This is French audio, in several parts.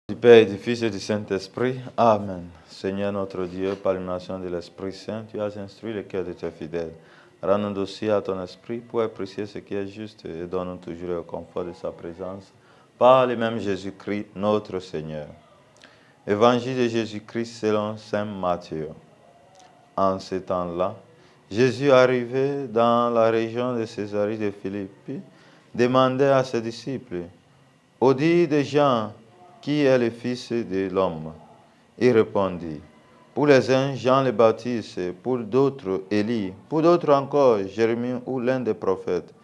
Du Père et du Fils et du Saint-Esprit. Amen. Seigneur notre Dieu, par l'illumination de l'Esprit Saint, tu as instruit le cœur de tes fidèles. Rends-nous dossier à ton esprit pour apprécier ce qui est juste et donne-nous toujours le confort de sa présence. Par le même Jésus-Christ, notre Seigneur. Évangile de Jésus-Christ selon Saint Matthieu. En ce temps-là, Jésus, arrivé dans la région de Césarée de Philippe, demandait à ses disciples, « Au dit des gens, qui est le Fils de l'homme ?» Il répondit, « Pour les uns, Jean le Baptiste, pour d'autres, Élie, pour d'autres encore, Jérémie ou l'un des prophètes. »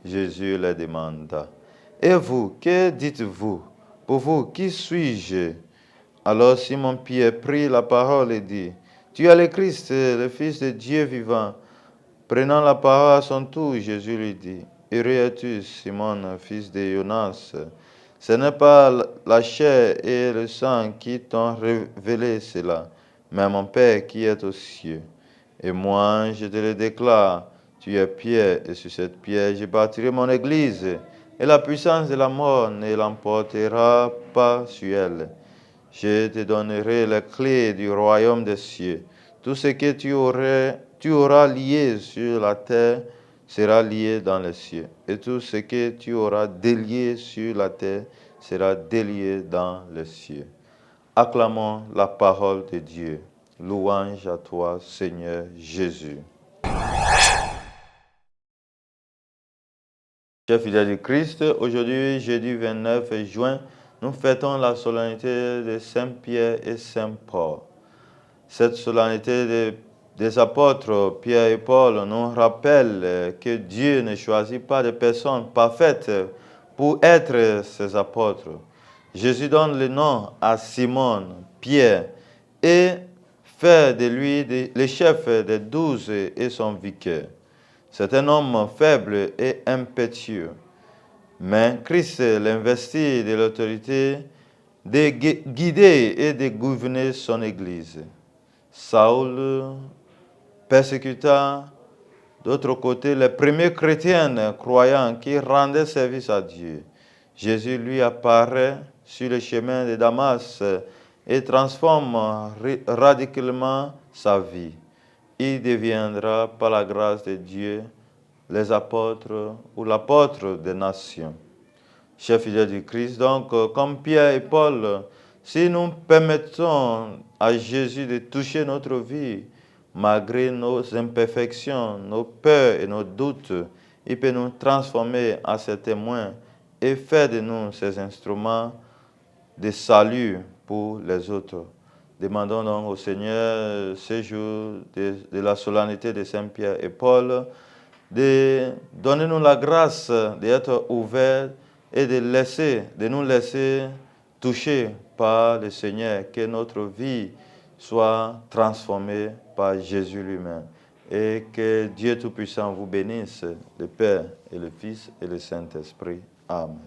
Jésus leur demanda, « Et vous, que dites-vous? Pour vous, qui suis-je » Alors Simon-Pierre prit la parole et dit, « Tu es le Christ, le Fils de Dieu vivant. » Prenant la parole à son tour, Jésus lui dit, « Heureux es-tu, Simon, fils de Jonas. Ce n'est pas la chair et le sang qui t'ont révélé cela, mais mon Père qui est aux cieux. Et moi, je te le déclare, tu es Pierre, et sur cette pierre, je bâtirai mon église, et la puissance de la mort ne l'emportera pas sur elle. Je te donnerai les clés du royaume des cieux. Tout ce que tu auras lié sur la terre sera lié dans les cieux. Et tout ce que tu auras délié sur la terre sera délié dans les cieux. Acclamons la parole de Dieu. Louange à toi, Seigneur Jésus. Chers fidèles du Christ, aujourd'hui, jeudi 29 juin, nous fêtons la solennité de Saint-Pierre et Saint-Paul. Cette solennité des apôtres Pierre et Paul nous rappelle que Dieu ne choisit pas de personnes parfaites pour être ses apôtres. Jésus donne le nom à Simon, Pierre, et fait de lui le chef des 12 et son vicaire. C'est un homme faible et impétueux. Mais Christ l'investit de l'autorité de guider et de gouverner son Église. Saül persécuta, d'autre côté, les premiers chrétiens croyants qui rendaient service à Dieu. Jésus lui apparaît sur le chemin de Damas et transforme radicalement sa vie. Il deviendra, par la grâce de Dieu, les apôtres ou l'apôtre des nations. Chers fidèles du Christ, donc, comme Pierre et Paul, si nous permettons à Jésus de toucher notre vie, malgré nos imperfections, nos peurs et nos doutes, il peut nous transformer en ses témoins et faire de nous ses instruments de salut pour les autres. Demandons donc au Seigneur ce jour de la solennité de Saint-Pierre et Paul de donner nous la grâce d'être ouverts et de nous laisser toucher par le Seigneur, que notre vie soit transformée par Jésus lui-même. Et que Dieu Tout-Puissant vous bénisse, le Père et le Fils et le Saint-Esprit. Amen.